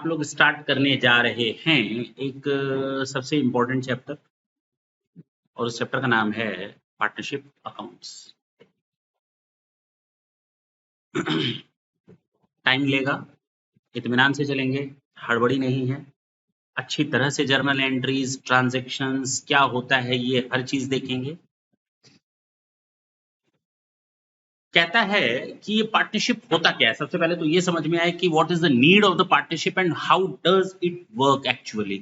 आप लोग स्टार्ट करने जा रहे हैं एक सबसे इम्पोर्टेंट चैप्टर, और उस चैप्टर का नाम है पार्टनरशिप अकाउंट्स। टाइम लेगा, इत्मीनान से चलेंगे, हड़बड़ी नहीं है। अच्छी तरह से जर्नल एंट्रीज, ट्रांजैक्शंस क्या होता है ये हर चीज देखेंगे। कहता है कि ये पार्टनरशिप होता क्या है। सबसे पहले तो ये समझ में आए कि what is the need of the partnership and how does it work actually.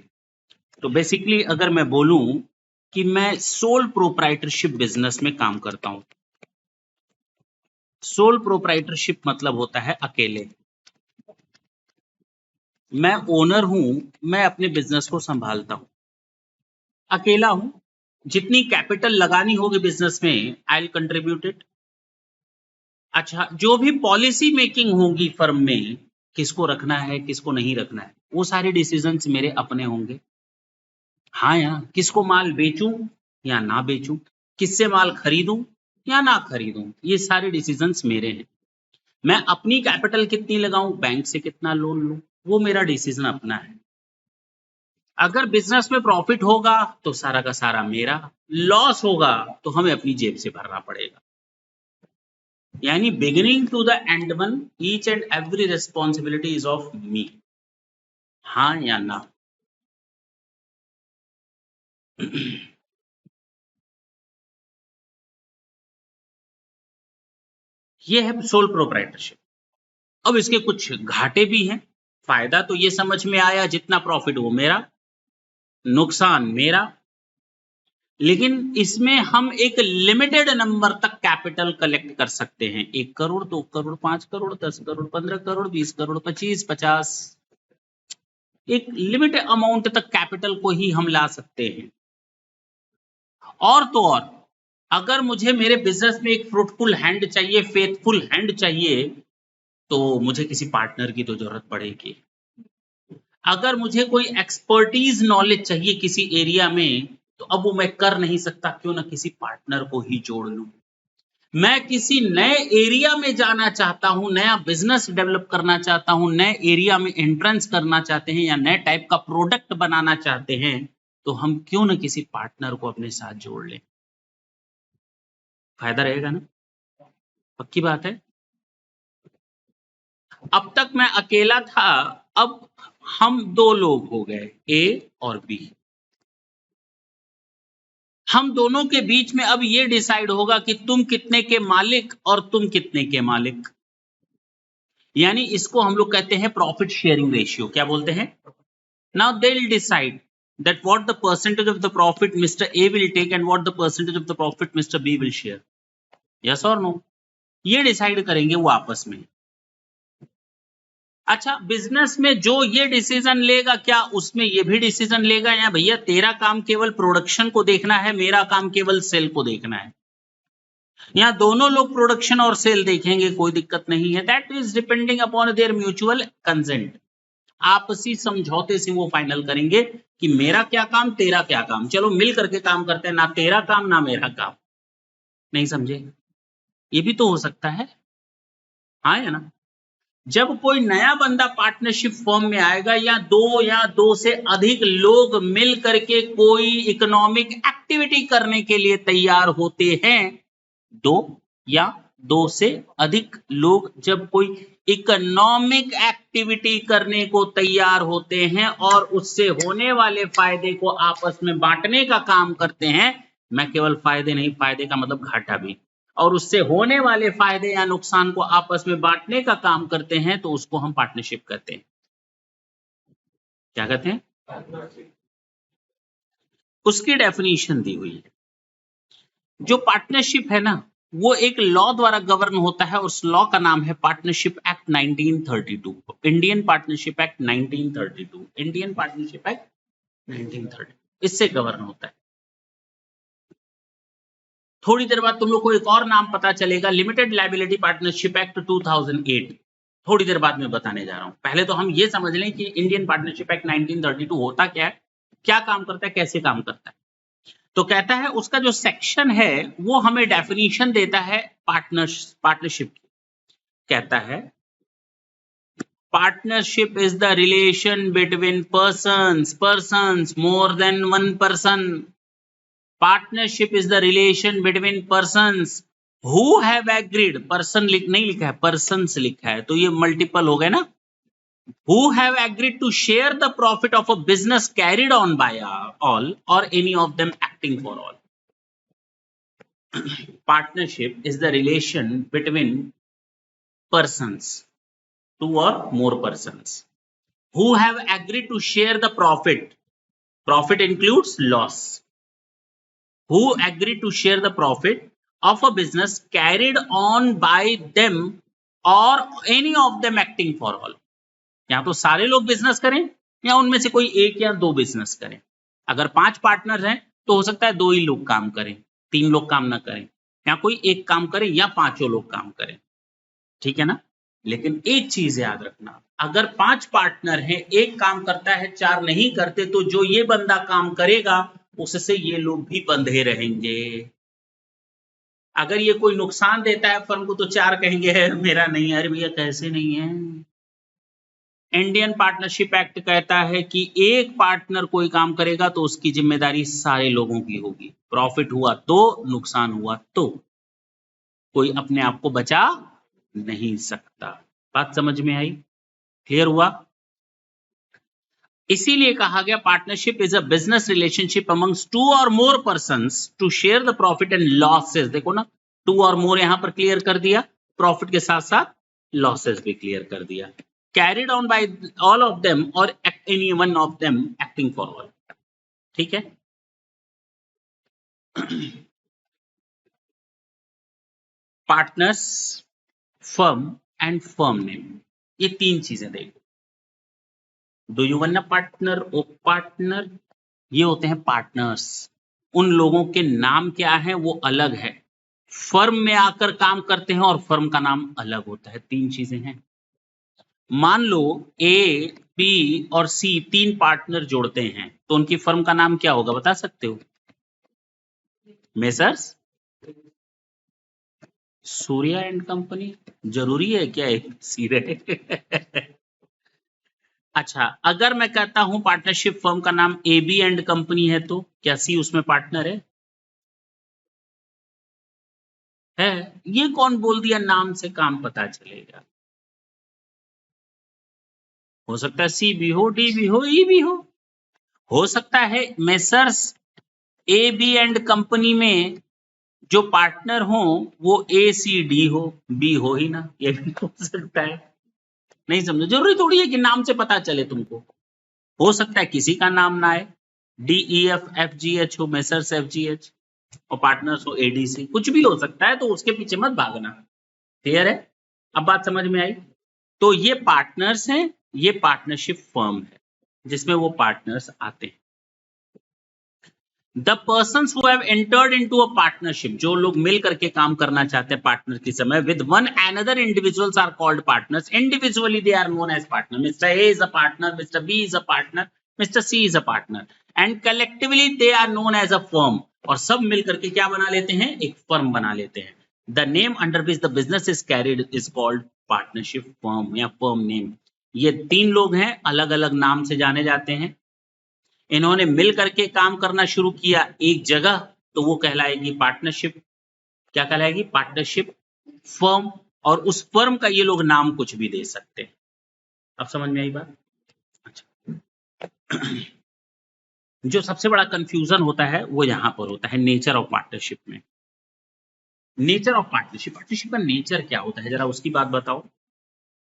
तो बेसिकली अगर मैं बोलूं कि मैं सोल प्रोप्राइटरशिप बिजनेस में काम करता हूं। सोल प्रोप्राइटरशिप मतलब होता है अकेले। मैं ओनर हूं, मैं अपने बिजनेस को संभालता हूं, अकेला हूं। जितनी कैपिटल लगानी होगी बिजनेस में आई विल कंट्रीब्यूट इट। अच्छा, जो भी पॉलिसी मेकिंग होगी फर्म में, किसको रखना है किसको नहीं रखना है, वो सारे डिसीजंस मेरे अपने होंगे। हाँ या किसको माल बेचूं या ना बेचूं, किससे माल खरीदूं या ना खरीदूं, ये सारे डिसीजंस मेरे हैं। मैं अपनी कैपिटल कितनी लगाऊं, बैंक से कितना लोन लूं, वो मेरा डिसीजन अपना है। अगर बिजनेस में प्रॉफिट होगा तो सारा का सारा मेरा, लॉस होगा तो हमें अपनी जेब से भरना पड़ेगा। यानी beginning to the end one, each and every responsibility is of me. हाँ या ना? ये है सोल प्रोप्राइटरशिप। अब इसके कुछ घाटे भी हैं। फायदा तो ये समझ में आया, जितना प्रॉफिट वो मेरा, नुकसान मेरा। लेकिन इसमें हम एक लिमिटेड नंबर तक कैपिटल कलेक्ट कर सकते हैं। 1 करोड़, 2 करोड़, 5 करोड़, 10 करोड़, 15 करोड़, 20 करोड़, 25, 50, एक लिमिटेड अमाउंट तक कैपिटल को ही हम ला सकते हैं। और तो और, अगर मुझे मेरे बिजनेस में एक फ्रूटफुल हैंड चाहिए, फेथफुल हैंड चाहिए, तो मुझे किसी पार्टनर की तो जरूरत पड़ेगी। अगर मुझे कोई एक्सपर्टीज नॉलेज चाहिए किसी एरिया में, तो अब वो मैं कर नहीं सकता, क्यों ना किसी पार्टनर को ही जोड़ लूं। मैं किसी नए एरिया में जाना चाहता हूं, नया बिजनेस डेवलप करना चाहता हूं, नए एरिया में एंट्रेंस करना चाहते हैं या नए टाइप का प्रोडक्ट बनाना चाहते हैं, तो हम क्यों ना किसी पार्टनर को अपने साथ जोड़ लें। फायदा रहेगा ना? पक्की बात है। अब तक मैं अकेला था, अब हम 2 लोग हो गए, ए और बी। हम दोनों के बीच में अब ये डिसाइड होगा कि तुम कितने के मालिक और तुम कितने के मालिक। यानी इसको हम लोग कहते हैं प्रॉफिट शेयरिंग रेशियो। क्या बोलते हैं? Now they will decide that what the percentage of the profit Mr. A will take and what the percentage of the profit Mr. B will share. Yes or no? ये decide करेंगे वो आपस में। अच्छा, business में जो ये decision लेगा, क्या उसमें ये भी डिसीजन लेगा, या भैया तेरा काम केवल प्रोडक्शन को देखना है, मेरा काम केवल सेल को देखना है? यहाँ दोनों लोग प्रोडक्शन और सेल देखेंगे, कोई दिक्कत नहीं है। That is depending upon their mutual consent. आपसी समझौते से वो फाइनल करेंगे कि मेरा क्या काम, तेरा क्या काम, चलो मिल करके काम करते हैं, ना तेरा काम ना मेरा काम। नहीं समझे? ये भी तो हो सकता है। हाँ या ना? जब कोई नया बंदा पार्टनरशिप फॉर्म में आएगा, या दो से अधिक लोग मिल करके कोई इकोनॉमिक एक्टिविटी करने के लिए तैयार होते हैं, 2 या 2 से अधिक लोग जब कोई इकोनॉमिक एक्टिविटी करने को तैयार होते हैं और उससे होने वाले फायदे को आपस में बांटने का काम करते हैं, मैं केवल फायदे नहीं, फायदे का मतलब घाटा भी, और उससे होने वाले फायदे या नुकसान को आपस में बांटने का काम करते हैं, तो उसको हम पार्टनरशिप कहते हैं। क्या कहते हैं? उसकी डेफिनेशन दी हुई है। जो पार्टनरशिप है ना, वो एक लॉ द्वारा गवर्न होता है, उस लॉ का नाम है partnership act 1932, Indian partnership act 1932, Indian partnership act 1930, इससे गवर्न होता है। थोड़ी देर बाद तुम लोग को एक और नाम पता चलेगा, लिमिटेड लायबिलिटी पार्टनरशिप एक्ट 2008। थोड़ी देर बाद मैं बताने जा रहा हूं। पहले तो हम ये समझ लें कि इंडियन पार्टनरशिप एक्ट 1932 होता क्या है, क्या काम करता है, कैसे काम करता है। तो कहता है, उसका जो सेक्शन है वो हमें डेफिनेशन देता है पार्टनरशिप की। कहता है Partnership is the relation between persons more than one person. Partnership is the relation between persons who have agreed. Person नहीं लिखा है, persons लिखा है, तो ये मल्टीपल हो गए ना. Who have agreed to share the profit of a business carried on by all or any of them acting for all. Partnership is the relation between persons, two or more persons, who have agreed to share the profit. Profit includes loss. Who agreed to share the profit of a business carried on by them or any of them acting for all. या तो सारे लोग business करें या उनमें से कोई एक या दो बिजनेस करें. अगर 5 पार्टनर हैं तो हो सकता है 2 ही लोग काम करें, 3 लोग काम ना करें, या कोई एक काम करे या 5 लोग काम करें. ठीक है ना. लेकिन एक चीज याद रखना, अगर 5 पार्टनर हैं, एक काम करता है 4 नहीं करते, तो जो ये बंदा काम करेगा उससे ये लोग भी बंधे रहेंगे. अगर ये कोई नुकसान देता है फर्म को तो 4 कहेंगे मेरा नहीं. अरे भैया कैसे नहीं है. इंडियन पार्टनरशिप एक्ट कहता है कि एक पार्टनर कोई काम करेगा तो उसकी जिम्मेदारी सारे लोगों की होगी. प्रॉफिट हुआ तो, नुकसान हुआ तो, कोई अपने आप को बचा नहीं सकता. बात समझ में आई? क्लियर हुआ? इसीलिए कहा गया partnership is a business relationship amongst 2 और more persons to share the profit and losses. देखो ना, 2 और मोर यहां पर क्लियर कर दिया, प्रॉफिट के साथ साथ लॉसेस भी क्लियर कर दिया. Carried on by all of them or any one of them acting for all. ठीक है. Partners, firm and firm name, ये 3 चीजें देखो. Do you one a partner oh partner, ये होते हैं पार्टनर्स. उन लोगों के नाम क्या है वो अलग है. फर्म में आकर काम करते हैं और फर्म का नाम अलग होता है. 3 चीजें हैं. मान लो ए, बी और सी 3 पार्टनर जोड़ते हैं तो उनकी फर्म का नाम क्या होगा बता सकते हो? Messrs Surya and company. जरूरी है क्या एक सी रहे? अच्छा, अगर मैं कहता हूं पार्टनरशिप फर्म का नाम ए बी एंड कंपनी है तो क्या सी उसमें पार्टनर है? ये कौन बोल दिया? नाम से काम पता चलेगा. हो सकता है सी भी हो, डी भी हो, ई भी हो सकता है Messrs A B and company में जो पार्टनर हो वो ए सी डी हो, बी हो ही ना. ये भी हो सकता है. नहीं समझो, जरूरी थोड़ी है कि नाम से पता चले तुमको. हो सकता है किसी का नाम ना आए, D E F F G H हो, मेसर्स एफ जी एच, और पार्टनर्स हो ए डी सी. कुछ भी हो सकता है, तो उसके पीछे मत भागना. क्लियर है? अब बात समझ में आई? तो ये पार्टनर्स हैं, ये पार्टनरशिप फर्म है जिसमें वो पार्टनर्स आते हैं. The persons who have entered into a partnership, जो लोग मिल करके काम करना चाहते हैं पार्टनर के समय, with one another individuals are called partners. Individually they are known as partner. Mr A is a partner, Mr B is a partner, Mr C is a partner, and collectively they are known as a firm. और सब मिल करके क्या बना लेते हैं? एक firm बना लेते हैं. The name under which the business is carried is called partnership firm या फर्म नेम. ये 3 लोग हैं, अलग अलग नाम से जाने जाते हैं. इन्होंने मिल करके काम करना शुरू किया एक जगह, तो वो कहलाएगी पार्टनरशिप. क्या कहलाएगी? Partnership firm. और उस फर्म का ये लोग नाम कुछ भी दे सकते हैं. अब समझ में आई बात? अच्छा. जो सबसे बड़ा कंफ्यूजन होता है वो यहां पर होता है नेचर ऑफ पार्टनरशिप में. नेचर ऑफ पार्टनरशिप, पार्टनरशिप का नेचर क्या होता है, जरा उसकी बात बताओ.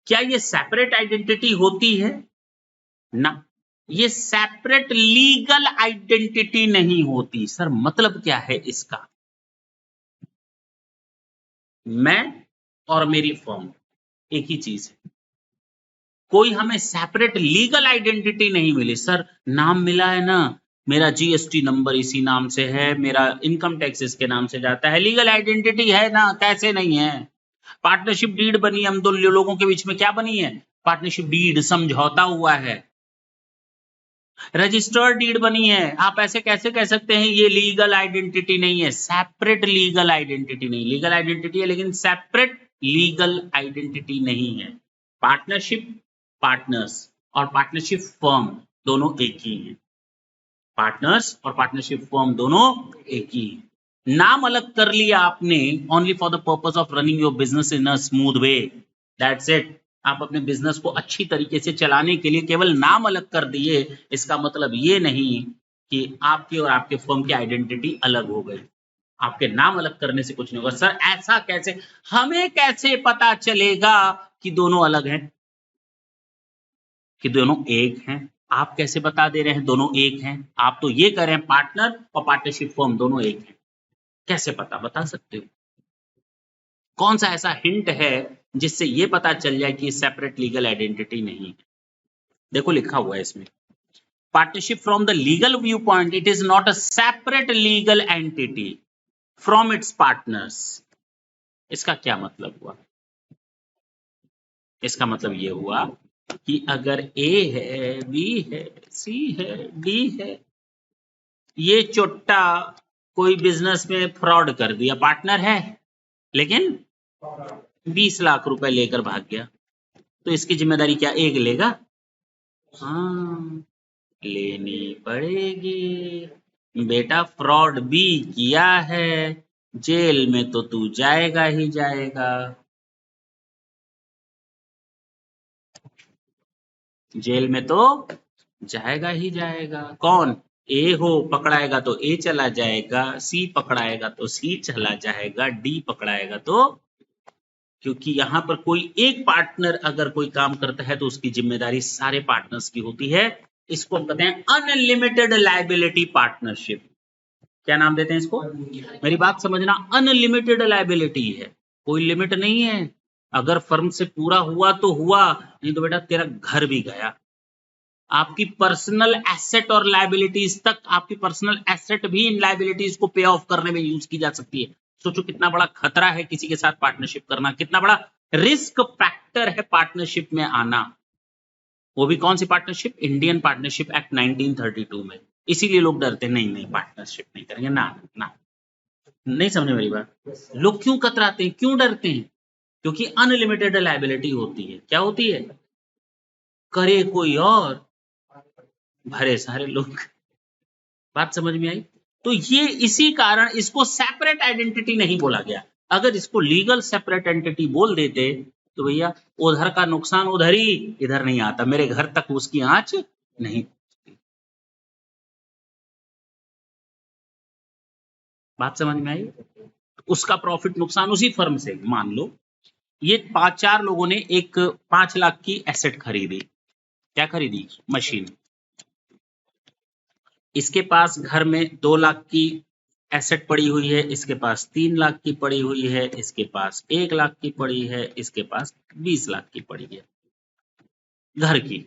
क्या ये सेपरेट आइडेंटिटी होती है? ना, ये सेपरेट लीगल आइडेंटिटी नहीं होती. सर मतलब क्या है इसका? मैं और मेरी फर्म एक ही चीज है. कोई हमें सेपरेट लीगल आइडेंटिटी नहीं मिली. सर नाम मिला है ना, मेरा जीएसटी नंबर इसी नाम से है, मेरा इनकम टैक्स इसके नाम से जाता है, लीगल आइडेंटिटी है ना. कैसे नहीं है? पार्टनरशिप डीड बनी, हम 2 लोगों के बीच में क्या बनी है? पार्टनरशिप डीड, समझौता हुआ है. रजिस्टर्ड डीड बनी है. आप ऐसे कैसे कह सकते हैं ये लीगल आइडेंटिटी नहीं है? सेपरेट लीगल आइडेंटिटी नहीं. लीगल आइडेंटिटी है लेकिन सेपरेट लीगल आइडेंटिटी नहीं है. पार्टनरशिप पार्टनर्स और पार्टनरशिप फर्म दोनों एक ही हैं। पार्टनर्स और पार्टनरशिप फर्म दोनों एक ही हैं। नाम अलग कर लिया आपने only for the purpose of running your business in a smooth way, that's it. आप अपने बिजनेस को अच्छी तरीके से चलाने के लिए केवल नाम अलग कर दिए, इसका मतलब ये नहीं कि आपकी और आपके फर्म की आइडेंटिटी अलग हो गई। आपके नाम अलग करने से कुछ नहीं होगा। सर ऐसा कैसे, हमें कैसे पता चलेगा कि दोनों अलग हैं, कि दोनों एक हैं? आप कैसे बता दे रहे हैं दोनों एक हैं? आप तो ये कह रहे हैं पार्टनर और पार्टनरशिप फर्म दोनों एक हैं। कैसे पता, बता सकते हो? कौन सा ऐसा हिंट है जिससे ये पता चल जाए कि सेपरेट लीगल आइडेंटिटी नहीं है? देखो लिखा हुआ है इसमें, partnership from the legal view point it is not a separate legal entity from its partners. इसका क्या मतलब हुआ? इसका मतलब ये हुआ कि अगर ए है, बी है, सी है, डी है, ये चोट्टा कोई बिजनेस में फ्रॉड कर दिया, पार्टनर है लेकिन 20 लाख रुपए लेकर भाग गया, तो इसकी जिम्मेदारी क्या एक लेगा? हाँ, लेनी पड़ेगी। बेटा फ्रॉड भी किया है, जेल में तो तू जाएगा ही जाएगा, जेल में तो जाएगा ही जाएगा। कौन? ए हो, पकड़ाएगा तो ए चला जाएगा, सी पकड़ाएगा तो सी चला जाएगा, डी पकड़ाएगा तो, क्योंकि यहाँ पर कोई एक पार्टनर अगर कोई काम करता है तो उसकी जिम्मेदारी सारे पार्टनर्स की होती है। इसको हम कहते हैं अनलिमिटेड लायबिलिटी पार्टनरशिप। क्या नाम देते हैं इसको? मेरी बात समझना, अनलिमिटेड लायबिलिटी है, कोई लिमिट नहीं है। अगर फर्म से पूरा हुआ तो हुआ, नहीं तो बेटा तेरा घर भी गया। आपकी पर्सनल एसेट और लायबिलिटीज तक, आपकी पर्सनल एसेट भी इन लायबिलिटीज को पे ऑफ करने में यूज की जा सकती है। सोचो कितना बड़ा खतरा है किसी के साथ पार्टनरशिप करना, कितना बड़ा रिस्क फैक्टर है पार्टनरशिप में आना। वो भी कौन सी पार्टनरशिप? इंडियन पार्टनरशिप एक्ट 1932 में। इसीलिए लोग डरते हैं, नहीं पार्टनरशिप नहीं करेंगे, ना ना। नहीं समझे मेरी बात? लोग क्यों कतराते हैं, क्यों डरते हैं? क्योंकि अनलिमिटेड लायबिलिटी होती है। क्या होती है? करे कोई और, भरे सारे लोग। बात समझ में आई? तो ये इसी कारण इसको सेपरेट आइडेंटिटी नहीं बोला गया। अगर इसको लीगल सेपरेट एंटिटी बोल देते तो भैया उधर का नुकसान उधर ही, इधर नहीं आता, मेरे घर तक उसकी आंच नहीं। बात समझ में आई? उसका प्रॉफिट नुकसान उसी फर्म से। मान लो ये 5-4 लोगों ने एक 5 लाख की एसेट खरीदी। क्या खरीदी? मशीन। इसके पास घर में 2 लाख की एसेट पड़ी हुई है, इसके पास 3 लाख की पड़ी हुई है, इसके पास 1 लाख की पड़ी है, इसके पास 20 लाख की पड़ी है घर की।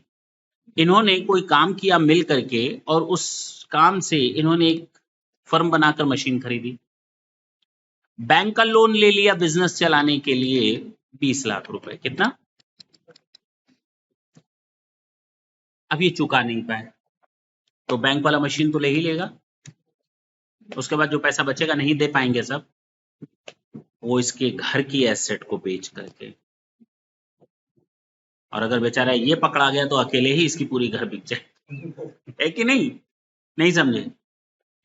इन्होंने कोई काम किया मिल करके और उस काम से इन्होंने एक फर्म बनाकर मशीन खरीदी, बैंक का लोन ले लिया बिजनेस चलाने के लिए 20 लाख रुपए। कितना? अब ये चुका नहीं पाए तो बैंक वाला मशीन तो ले ही लेगा। उसके बाद जो पैसा बचेगा नहीं दे पाएंगे सब, वो इसके घर की एसेट को बेच करके। और अगर बेचारा ये पकड़ा गया तो अकेले ही इसकी पूरी घर बिक जाए। है कि नहीं? नहीं समझे?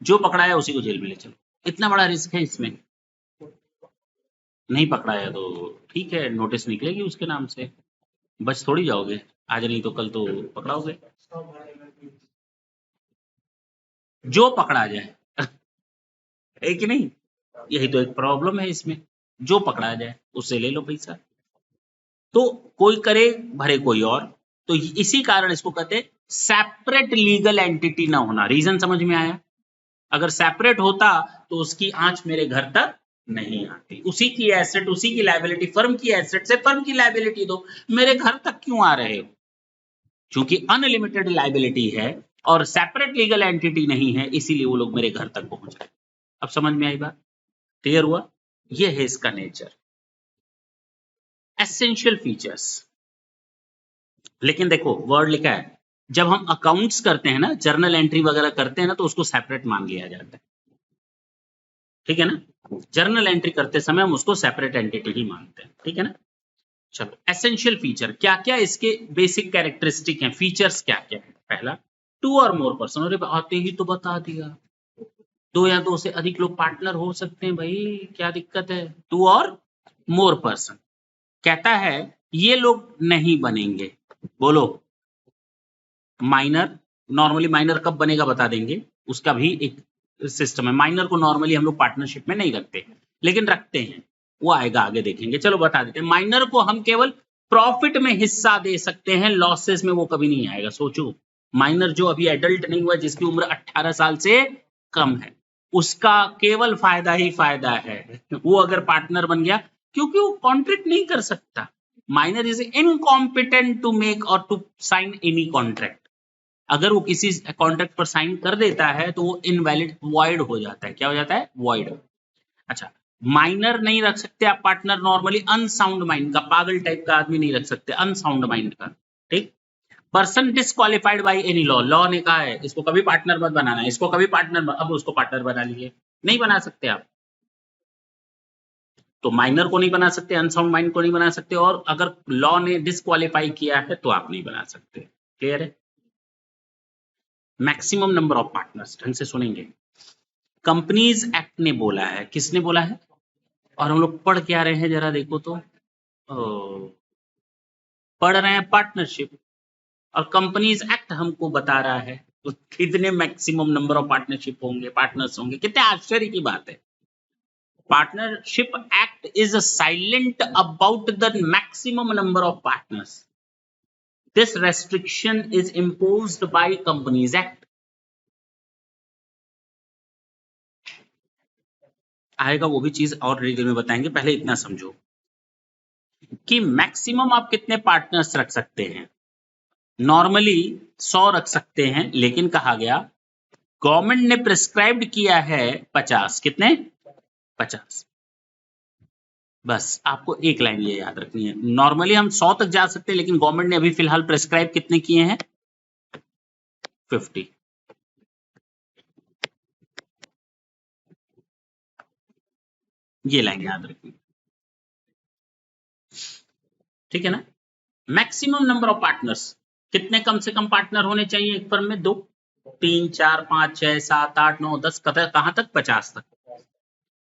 जो पकड़ाया उसी को जेल में ले चलो। इतना बड़ा रिस्क है इसमें। नहीं पकड़ाया तो ठीक है, नोटिस निकलेगी उसके नाम से, बच थोड़ी जाओगे। आज नहीं तो कल तो पकड़ाओगे, जो पकड़ा जाए। है कि नहीं? यही तो एक प्रॉब्लम है इसमें, जो पकड़ा जाए उससे ले लो पैसा। तो कोई करे भरे कोई और, तो इसी कारण इसको कहते हैं सेपरेट लीगल एंटिटी ना होना। रीजन समझ में आया? अगर सेपरेट होता तो उसकी आंच मेरे घर तक नहीं आती। उसी की एसेट, उसी की लायबिलिटी, फर्म की एसेट से फर्म की लायबिलिटी दो, मेरे घर तक क्यों आ रहे हो? क्योंकि अनलिमिटेड लायबिलिटी है और सेपरेट लीगल एंटिटी नहीं है, इसीलिए वो लोग मेरे घर तक पहुंच रहे। अब समझ में आई बात? क्लियर हुआ? ये है इसका नेचर, एसेंशियल फीचर्स। लेकिन देखो वर्ड लिखा है, जब हम अकाउंट्स करते हैं ना, जर्नल एंट्री वगैरह करते हैं ना, तो उसको सेपरेट मान लिया जाता है। ठीक है ना? जर्नल एंट्री करते समय हम उसको सेपरेट एंटिटी ही मानते हैं। ठीक है ना? चलो एसेंशियल फीचर क्या क्या इसके बेसिक कैरेक्टरिस्टिक हैं, फीचर्स क्या क्या है। पहला, 2 और मोर पर्सन। अरे आते ही तो बता दिया, 2 या 2 से अधिक लोग पार्टनर हो सकते हैं भाई, क्या दिक्कत है। 2 और मोर पर्सन कहता है ये लोग नहीं बनेंगे। बोलो माइनर, नॉर्मली माइनर कब बनेगा बता देंगे, उसका भी एक सिस्टम है। माइनर को नॉर्मली हम लोग पार्टनरशिप में नहीं रखते, लेकिन रखते हैं, वो आएगा आगे देखेंगे। चलो बता देते हैं, माइनर को हम केवल प्रॉफिट में हिस्सा दे सकते हैं, लॉसेस में वो कभी नहीं आएगा। सोचो माइनर जो अभी एडल्ट नहीं हुआ, जिसकी उम्र 18 साल से कम है, उसका केवल फायदा ही फायदा है। वो अगर पार्टनर बन गया, क्योंकि वो कॉन्ट्रैक्ट नहीं कर सकता, minor is incompetent to make or to sign any contract. अगर वो किसी कॉन्ट्रैक्ट पर साइन कर देता है तो वो इनवैलिड, वॉइड हो जाता है। क्या हो जाता है? वॉइड। अच्छा, माइनर नहीं रख सकते आप पार्टनर, नॉर्मली अनसाउंड माइंड का, पागल टाइप का आदमी नहीं रख सकते, अनसाउंड माइंड का। ठीक। Person disqualified by any law, law ने कहा है इसको कभी पार्टनर मत बनाना है, इसको कभी पार्टनर, अब उसको पार्टनर बना लीजिए, नहीं बना सकते आप। तो माइनर को नहीं बना सकते, अनसाउंड माइंड को नहीं बना सकते, और अगर लॉ ने डिस्क्वालिफाई किया है तो आप नहीं बना सकते। क्लियर है? मैक्सिमम नंबर ऑफ पार्टनर्स, ढंग से सुनेंगे। कंपनीज एक्ट ने बोला है, किसने बोला है? और हम लोग पढ़ क्या रहे हैं जरा देखो तो, पढ़ रहे हैं पार्टनरशिप, और कंपनीज एक्ट हमको बता रहा है तो कितने मैक्सिमम नंबर ऑफ पार्टनरशिप होंगे, पार्टनर्स होंगे। कितने आश्चर्य की बात है। Partnership act is silent about the maximum number of partners. This restriction is imposed by companies act. आएगा वो भी चीज और डिटेल में बताएंगे, पहले इतना समझो कि मैक्सिमम आप कितने पार्टनर्स रख सकते हैं। नॉर्मली 100 रख सकते हैं, लेकिन कहा गया गवर्नमेंट ने प्रिस्क्राइब्ड किया है 50। कितने? 50। बस आपको एक लाइन ये याद रखनी है, नॉर्मली हम 100 तक जा सकते हैं, लेकिन गवर्नमेंट ने अभी फिलहाल प्रिस्क्राइब कितने किए हैं? 50। ये लाइन याद रखनी, ठीक है ना। मैक्सिमम नंबर ऑफ पार्टनर्स, कितने कम से कम पार्टनर होने चाहिए एक फर्म में? 2, 3, 4, 5, 6, 7, 8, 9, 10, कहां तक? 50 तक।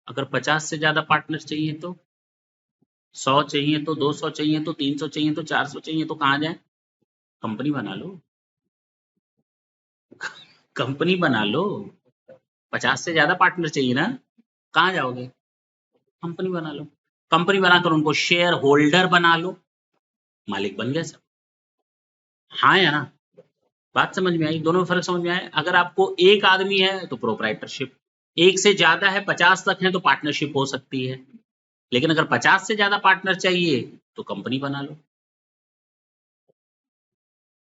अगर 50 से ज्यादा पार्टनर चाहिए तो, 100 चाहिए तो, 200 चाहिए तो, 300 चाहिए तो, 400 चाहिए तो कहां जाए? कंपनी बना लो, कंपनी बना लो। 50 से ज्यादा पार्टनर चाहिए ना, कहां जाओगे? कंपनी बना लो। कंपनी बनाकर उनको शेयर होल्डर बना लो, मालिक बन गए सब। हाँ या ना? बात समझ में आई? दोनों में फर्क समझ में आया? अगर आपको एक आदमी है तो प्रोप्राइटरशिप, एक से ज्यादा है, 50 तक है तो पार्टनरशिप हो सकती है, लेकिन अगर 50 से ज्यादा पार्टनर चाहिए तो कंपनी बना लो।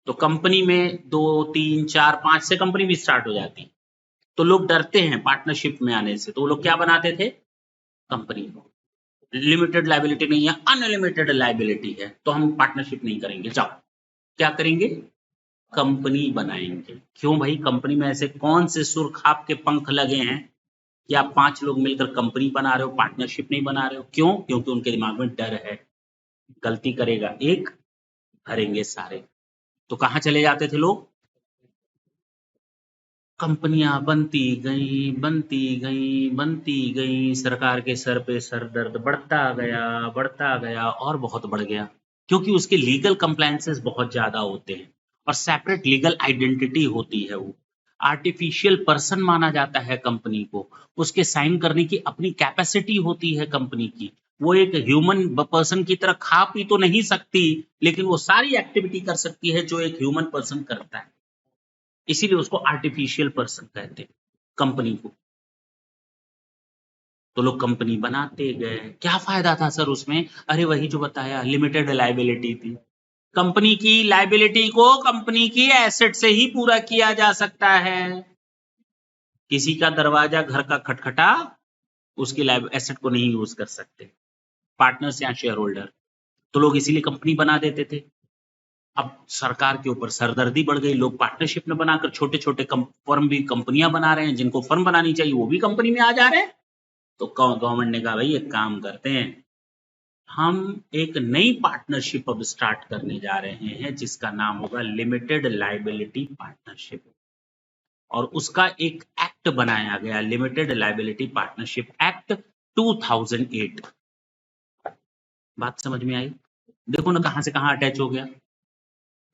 तो कंपनी में 2, 3, 4, 5 से कंपनी भी स्टार्ट हो जाती। तो लोग डरते हैं पार्टनरशिप में आने से, तो वो लोग क्या बनाते थे? कंपनी। लिमिटेड लायबिलिटी नहीं है, अनलिमिटेड लायबिलिटी है, तो हम पार्टनरशिप नहीं करेंगे, जाओ क्या करेंगे? कंपनी बनाएंगे। क्यों भाई? कंपनी में ऐसे कौन से सुरखाप के पंख लगे हैं कि आप 5 लोग मिलकर कंपनी बना रहे हो, पार्टनरशिप नहीं बना रहे हो? क्यों? क्योंकि उनके दिमाग में डर है, गलती करेगा एक, भरेंगे सारे। तो कहां चले जाते थे लोग? कंपनियां बनती गई, बनती गई, बनती गई, सरकार के सर पे सर दर्द बढ़ता गया और बहुत बढ़ गया, क्योंकि उसके लीगल कंप्लायंसेस बहुत ज्यादा होते हैं और सेपरेट लीगल आइडेंटिटी होती है। वो आर्टिफिशियल पर्सन माना जाता है कंपनी को, उसके साइन करने की अपनी कैपेसिटी होती है कंपनी की। वो एक ह्यूमन पर्सन की तरह खा पी तो नहीं सकती, लेकिन वो सारी एक्टिविटी कर सकती है जो एक ह्यूमन पर्सन करता है, इसीलिए उसको आर्टिफिशियल पर्सन कहते हैं कंपनी को। तो लोग कंपनी बनाते गए। क्या फायदा था सर उसमें? अरे वही जो बताया, लिमिटेड लायबिलिटी थी। कंपनी की लायबिलिटी को कंपनी की एसेट से ही पूरा किया जा सकता है। किसी का दरवाजा घर का खटखटा, उसकी एसेट को नहीं यूज कर सकते पार्टनर्स या शेयर होल्डर, तो लोग इसीलिए कंपनी बना देते थे। अब सरकार के ऊपर सरदर्दी बढ़ गई, लोग पार्टनरशिप में बनाकर छोटे छोटे फर्म भी कंपनियां बना रहे हैं, जिनको फर्म बनानी चाहिए वो भी कंपनी में आ जा रहे हैं। तो गवर्नमेंट ने कहा भाई एक काम करते हैं, हम एक नई पार्टनरशिप अब स्टार्ट करने जा रहे हैं जिसका नाम होगा लिमिटेड लायबिलिटी पार्टनरशिप, और उसका एक एक्ट बनाया गया, लिमिटेड लायबिलिटी पार्टनरशिप एक्ट 2008। बात समझ में आई? देखो ना कहां से कहां अटैच हो गया।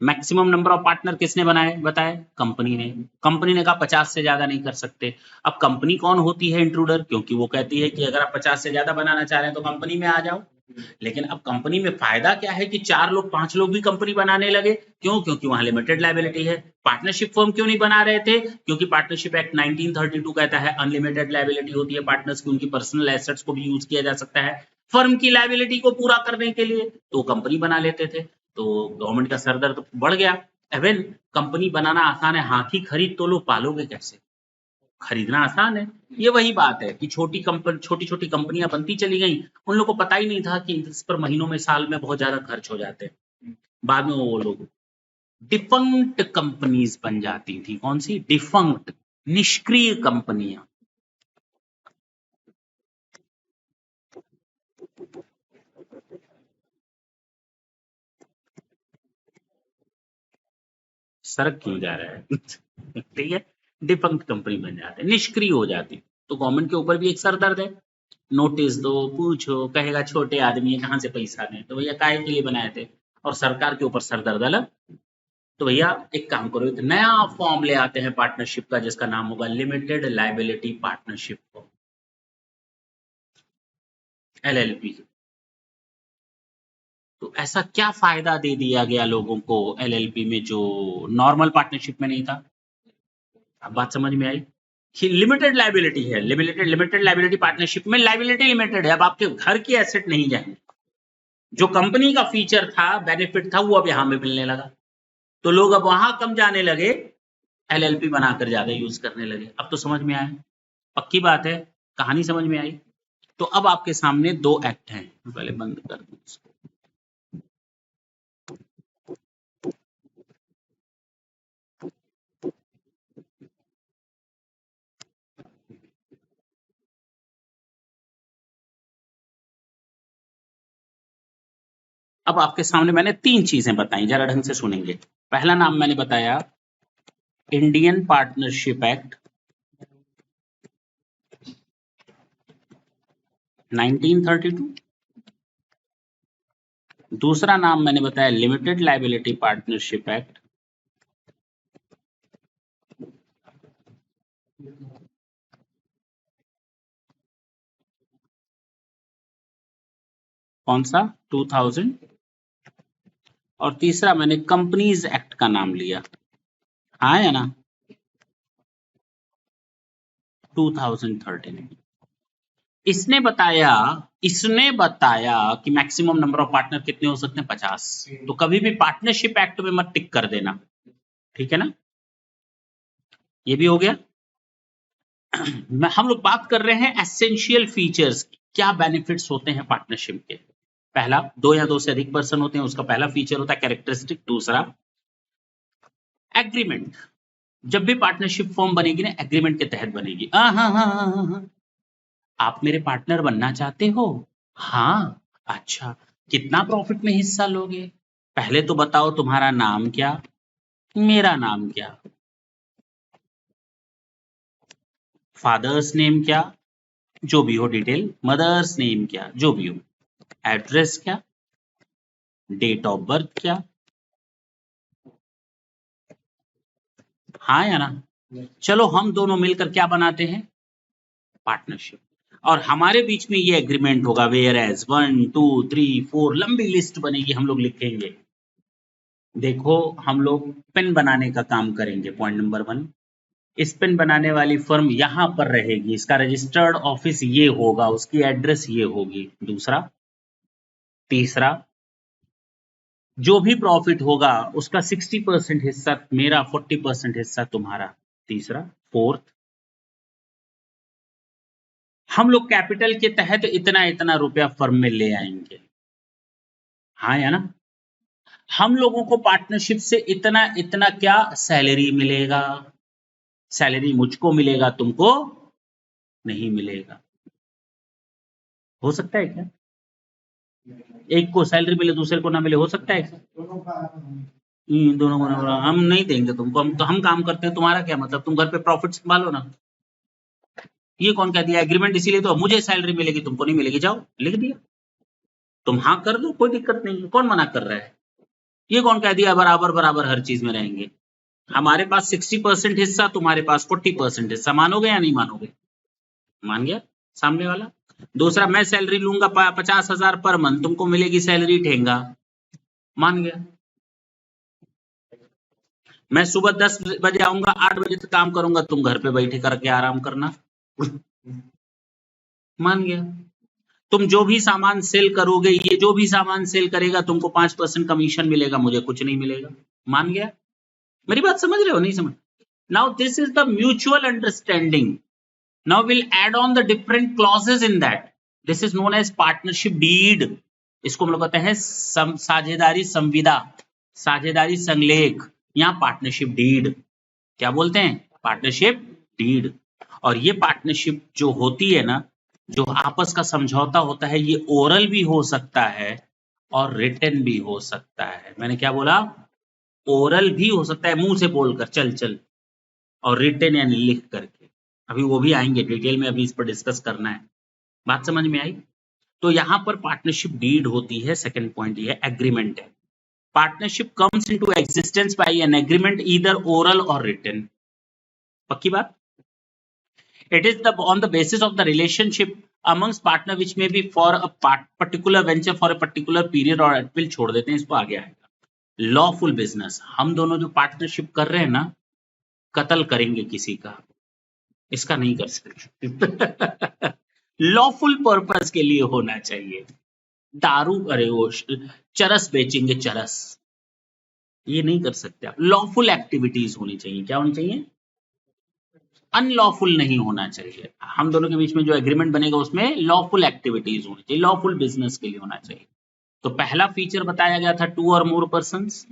मैक्सिमम नंबर ऑफ पार्टनर किसने बनाए बताए? कंपनी ने। कंपनी ने कहा 50 से ज्यादा नहीं कर सकते। अब कंपनी कौन होती है? इंट्रूडर, क्योंकि वो कहती है कि अगर आप 50 से ज्यादा बनाना चाह रहे हैं तो कंपनी में आ जाओ। लेकिन अब कंपनी में फायदा क्या है कि 4 लोग 5 लोग भी कंपनी बनाने लगे। क्यों? क्योंकि वहां लिमिटेड लायबिलिटी है। पार्टनरशिप फर्म क्यों नहीं बना रहे थे? क्योंकि पार्टनरशिप एक्ट 1932 कहता है अनलिमिटेड लायबिलिटी होती है पार्टनर्स की, उनकी पर्सनल एसेट्स को भी यूज किया जा सकता है फर्म की लायबिलिटी को पूरा करने के लिए, तो कंपनी बना लेते थे। तो गवर्नमेंट का सरदर्द बढ़ गया। एवेन कंपनी बनाना आसान है, हाथी खरीद तो लो, पालोगे कैसे? खरीदना आसान है। ये वही बात है कि छोटी छोटी कंपनियां बनती चली गई, उन लोगों को पता ही नहीं था कि इस पर महीनों में साल में बहुत ज्यादा खर्च हो जाते हैं। बाद में वो लोग डिफंक्ट कंपनीज बन जाती थी। कौन सी? डिफंक्ट, निष्क्रिय कंपनियां। सड़क क्यों जा रहा है? ठीक है, डिफंक्ट कंपनी बन जाते, निष्क्रिय हो जाती। तो गवर्नमेंट के ऊपर भी एक सर दर्द है। नोटिस दो, पूछो, कहेगा छोटे आदमी है कहां से पैसा दें, तो भैया काय के लिए बनाए थे? और सरकार के ऊपर सर दर्द अलग। तो भैया एक काम करो, एक नया फॉर्म ले आते हैं पार्टनरशिप का जिसका नाम होगा लिमिटेड लायबिलिटी पार्टनरशिप, LLP। तो ऐसा क्या फायदा दे दिया गया लोगों को LLP में जो नॉर्मल पार्टनरशिप में नहीं था? अब बात समझ में आई कि लिमिटेड लायबिलिटी है। लिमिटेड लायबिलिटी पार्टनरशिप में लायबिलिटी लिमिटेड है। अब आपके घर की एसेट नहीं जाएंगे। जो कंपनी का फीचर था, बेनिफिट था, वो अब यहां में मिलने लगा। तो लोग अब वहां कम जाने लगे, LLP बनाकर ज्यादा यूज करने लगे। अब तो समझ में आया? पक्की बात है, कहानी समझ में आई? तो अब आपके सामने 2 एक्ट हैं। पहले बंद कर दूं इसको। अब आपके सामने मैंने 3 चीजें बताई, जरा ढंग से सुनेंगे। पहला नाम मैंने बताया इंडियन पार्टनरशिप एक्ट 1932। दूसरा नाम मैंने बताया लिमिटेड लायबिलिटी पार्टनरशिप एक्ट। कौन सा? 2000। और तीसरा मैंने कंपनीज एक्ट का नाम लिया, हाँ या ना, 2013। इसने बताया कि मैक्सिमम नंबर ऑफ पार्टनर कितने हो सकते हैं? 50। तो कभी भी पार्टनरशिप एक्ट में मत टिक कर देना, ठीक है ना? ये भी हो गया। हम लोग बात कर रहे हैं एसेंशियल फीचर्स की, क्या बेनिफिट्स होते हैं पार्टनरशिप के। पहला, 2 या 2 से अधिक पर्सन होते हैं, उसका पहला फीचर होता है कैरेक्टरिस्टिक। दूसरा, एग्रीमेंट। जब भी पार्टनरशिप फॉर्म बनेगी ना, एग्रीमेंट के तहत बनेगी। हाँ हाँ हाँ हाँ हाँ, आप मेरे पार्टनर बनना चाहते हो? हाँ। अच्छा, कितना प्रॉफिट में हिस्सा लोगे? पहले तो बताओ तुम्हारा नाम क्या, मेरा नाम क्या, फादर्स नेम क्या, जो भी हो डिटेल, मदर्स नेम क्या, जो भी हो, एड्रेस क्या, डेट ऑफ बर्थ क्या, हाँ या ना? चलो हम दोनों मिलकर क्या बनाते हैं? पार्टनरशिप। और हमारे बीच में ये एग्रीमेंट होगा, वेयर एज 1 2 3 4 लंबी लिस्ट बनेगी, हम लोग लिखेंगे। देखो, हम लोग पेन बनाने का काम करेंगे। पॉइंट नंबर 1, इस पेन बनाने वाली फर्म यहां पर रहेगी, इसका रजिस्टर्ड ऑफिस ये होगा, उसकी एड्रेस ये होगी। दूसरा, तीसरा, जो भी प्रॉफिट होगा उसका 60% हिस्सा मेरा, 40% हिस्सा तुम्हारा। तीसरा, फोर्थ, हम लोग कैपिटल के तहत इतना इतना रुपया फर्म में ले आएंगे, हाँ या ना? हम लोगों को पार्टनरशिप से इतना इतना क्या सैलरी मिलेगा? सैलरी मुझको मिलेगा, तुमको नहीं मिलेगा। हो सकता है क्या? एक को सैलरी मिले दूसरे को ना मिले, हो सकता है? दोनों को ना, हम नहीं देंगे तुमको, हम तो हम काम करते हैं, तुम्हारा क्या मतलब, तुम घर पे प्रॉफिट संभालो ना। ये कौन कह दिया? एग्रीमेंट इसीलिए तो मुझे सैलरी मिलेगी तुमको नहीं मिलेगी, जाओ लिख दिया, तुम हाँ कर दो, कोई दिक्कत नहीं है, कौन मना कर रहा है? ये कौन कह दिया बराबर बराबर हर चीज में रहेंगे? हमारे पास 60% हिस्सा, तुम्हारे पास 40% हिस्सा, मानोगे या नहीं मानोगे? मान गया सामने वाला। दूसरा, मैं सैलरी लूंगा 50,000 पर मंथ, तुमको मिलेगी सैलरी ठेंगा, मान गया। मैं सुबह 10 बजे आऊंगा, 8 बजे तक काम करूंगा, तुम घर पे बैठे करके आराम करना, मान गया। तुम जो भी सामान सेल करोगे, ये जो भी सामान सेल करेगा, तुमको 5% कमीशन मिलेगा, मुझे कुछ नहीं मिलेगा, मान गया। मेरी बात समझ रहे हो? नहीं समझ? Now this is the mutual understanding. Now will add on the different clauses in that, this is known as partnership deed. इसको हम लोग कहते हैं साझेदारी संविदा, साझेदारी संलेख, या पार्टनरशिप डीड। क्या बोलते हैं? Partnership deed. और ये पार्टनरशिप जो होती है ना, जो आपस का समझौता होता है, ये ओरल भी हो सकता है और रिटन भी हो सकता है। मैंने क्या बोला? ओरल भी हो सकता है, मुंह से बोलकर चल चल, और रिटन यानी लिख करके। अभी वो भी आएंगे डिटेल में, अभी इस पर डिस्कस करना है। बात समझ में आई? तो यहां पर पार्टनरशिप डीड होती है। सेकंड पॉइंट ये एग्रीमेंट है। Partnership comes into existence by an agreement, either oral और रिटन। पक्की बात? It is the on the basis of the relationship amongst partner which may be for a particular venture for a particular period or it will, छोड़ देते हैं इसको, आगे आएगा। Lawful business, हम दोनों जो पार्टनरशिप कर रहे हैं ना, कत्ल करेंगे किसी का, इसका नहीं कर सकते। लॉफुल पर्पस के लिए होना चाहिए। दारू, अरे वो चरस बेचेंगे, चरस, ये नहीं कर सकते आप। लॉफुल एक्टिविटीज होनी चाहिए। क्या होनी चाहिए? अनलॉफुल नहीं होना चाहिए। हम दोनों के बीच में जो एग्रीमेंट बनेगा उसमें लॉफुल एक्टिविटीज होनी चाहिए, लॉफुल बिजनेस के लिए होना चाहिए। तो पहला फीचर बताया गया था 2 और मोर पर्सन्स,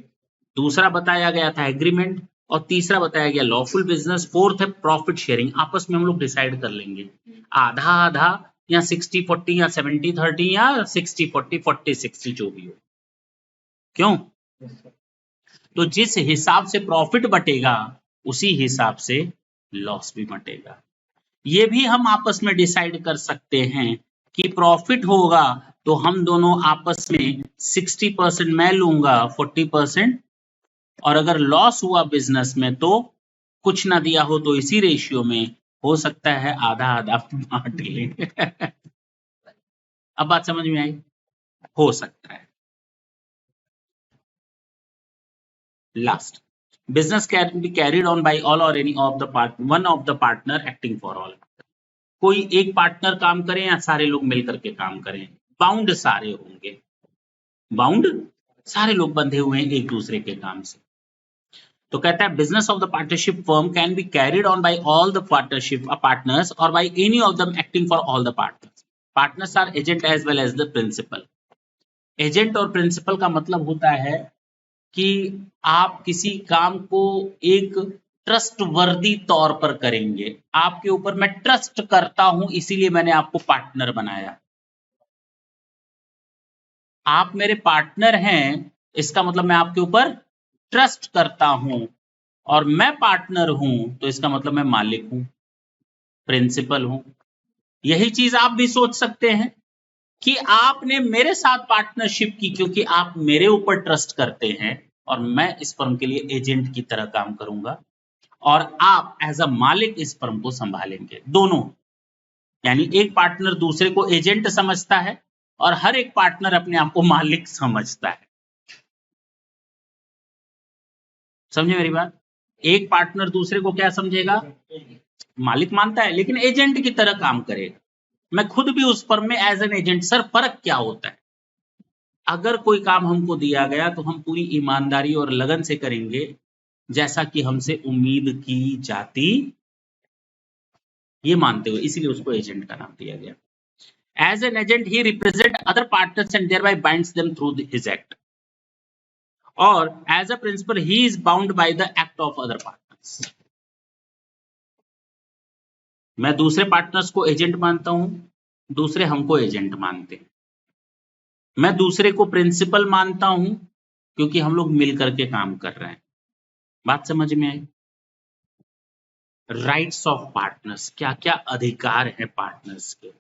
दूसरा बताया गया था एग्रीमेंट, और तीसरा बताया गया लॉफुल बिजनेस। फोर्थ है प्रॉफिट शेयरिंग, आपस में हम लोग डिसाइड कर लेंगे आधा आधा, या 60-40 या 70-30 या 60-40 40-60 जो भी हो। क्यों? तो जिस हिसाब से प्रॉफिट बटेगा उसी हिसाब से लॉस भी बटेगा। ये भी हम आपस में डिसाइड कर सकते हैं कि प्रॉफिट होगा तो हम दोनों आपस में 60% मैं लूंगा, 40%, और अगर लॉस हुआ बिजनेस में तो कुछ ना दिया हो तो इसी रेशियो में हो सकता है आधा आधा बांट लें। अब बात समझ में आई? हो सकता है। Last, business can be carried on by all or any of the one of the partner acting for all। कोई एक पार्टनर काम करे या सारे लोग मिलकर के काम करें, बाउंड सारे होंगे, बाउंड सारे लोग बंधे हुए हैं एक दूसरे के काम से। तो कहता है business of the partnership firm can be carried on by all the partnership partners और by any of them acting for all the partners. Partners are agent as well as the principal. Agent और principal का मतलब होता है कि आप किसी काम को एक ट्रस्टवर्दी तौर पर करेंगे। आपके ऊपर मैं ट्रस्ट करता हूं, इसीलिए मैंने आपको पार्टनर बनाया। आप मेरे पार्टनर हैं, इसका मतलब मैं आपके ऊपर ट्रस्ट करता हूं, और मैं पार्टनर हूं तो इसका मतलब मैं मालिक हूं, प्रिंसिपल हूं। यही चीज आप भी सोच सकते हैं कि आपने मेरे साथ पार्टनरशिप की क्योंकि आप मेरे ऊपर ट्रस्ट करते हैं, और मैं इस फर्म के लिए एजेंट की तरह काम करूंगा, और आप एज अ मालिक इस फर्म को संभालेंगे। दोनों, यानी एक पार्टनर दूसरे को एजेंट समझता है और हर एक पार्टनर अपने आप को मालिक समझता है। समझे मेरी बात? एक पार्टनर दूसरे को क्या समझेगा? मालिक मानता है, लेकिन एजेंट की तरह काम करेगा। मैं खुद भी उस फर्म में एज एन एजेंट। सर फर्क क्या होता है? अगर कोई काम हमको दिया गया तो हम पूरी ईमानदारी और लगन से करेंगे, जैसा कि हमसे उम्मीद की जाती, ये मानते हुए, इसीलिए उसको एजेंट का नाम दिया गया। As an agent, he represents other partners and thereby binds them through his act. Or as a principal, he is bound by the act of other partners. मैं दूसरे पार्टनर्स को एजेंट मानता हूं, दूसरे हमको एजेंट मानते हैं। मैं दूसरे को प्रिंसिपल मानता हूं क्योंकि हम लोग मिल करके काम कर रहे हैं। बात समझ में आई? राइट्स ऑफ पार्टनर्स, क्या क्या अधिकार है पार्टनर्स के।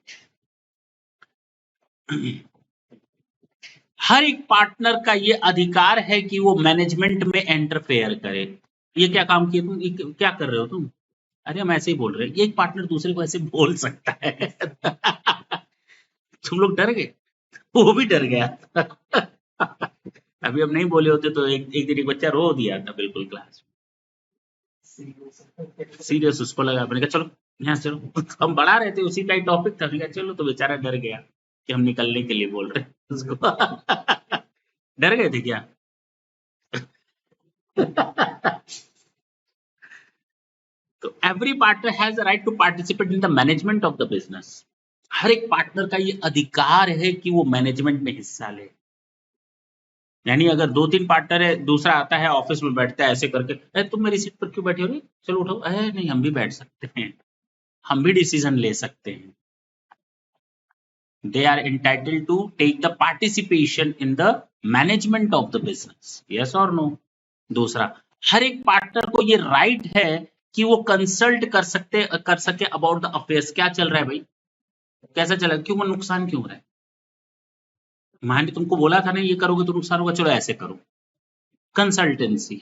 हर एक पार्टनर का ये अधिकार है कि वो मैनेजमेंट में इंटरफेयर करे। ये क्या काम किए तुम, ये क्या कर रहे हो तुम? अरे हम ऐसे ही बोल रहे हैं। एक पार्टनर दूसरे को ऐसे बोल सकता है। तुम लोग डर गए, वो भी डर गया। अभी हम नहीं बोले होते तो एक दिन एक बच्चा रो दिया था बिल्कुल क्लास में। सीरियस उसको लगा, मैंने कहा चलो यहाँ से चलो। हम बढ़ा रहे थे, उसी का ही टॉपिक था, कहा चलो, तो बेचारा डर गया कि हम निकलने के लिए बोल रहे हैं उसको। डर गए थे क्या? तो every partner has the right to participate in the management of the business. हर एक पार्टनर का ये अधिकार है कि वो मैनेजमेंट में हिस्सा ले। यानी अगर 2-3 पार्टनर है, दूसरा आता है ऑफिस में बैठता है ऐसे करके, अरे तुम मेरी सीट पर क्यों बैठे हो रे, चलो उठो, अरे नहीं हम भी बैठ सकते हैं, हम भी डिसीजन ले सकते हैं। They are entitled to take the participation in the management of the business, yes or no. दूसरा, हर एक पार्टनर को ये राइट है कि वो कंसल्ट कर सके अबाउट द अफेयर्स। क्या चल रहा है भाई, कैसा चल रहा है, क्यों नुकसान क्यों हो रहा है। मैंने तुमको बोला था ना ये करोगे तो नुकसान होगा, चलो ऐसे करो। कंसल्टेंसी,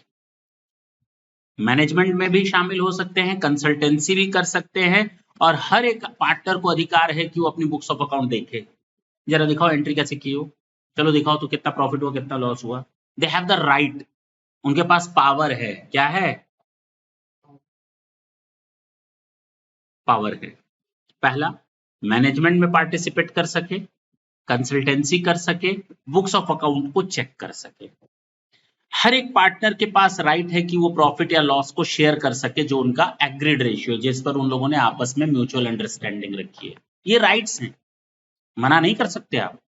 मैनेजमेंट में भी शामिल हो सकते हैं, कंसल्टेंसी भी कर सकते हैं, और हर एक पार्टनर को अधिकार है कि वो अपनी बुक्स ऑफ अकाउंट देखे। जरा दिखाओ एंट्री कैसे की हो, चलो दिखाओ तो कितना प्रॉफिट हुआ कितना लॉस हुआ। दे हैव द राइट, उनके पास पावर है। क्या है? पावर है। पहला, मैनेजमेंट में पार्टिसिपेट कर सके, कंसल्टेंसी कर सके, बुक्स ऑफ अकाउंट को चेक कर सके। हर एक पार्टनर के पास राइट है कि वो प्रॉफिट या लॉस को शेयर कर सके, जो उनका एग्रीड रेशियो जिस पर उन लोगों ने आपस में म्यूचुअल अंडरस्टैंडिंग रखी है। ये राइट्स हैं, मना नहीं कर सकते आप।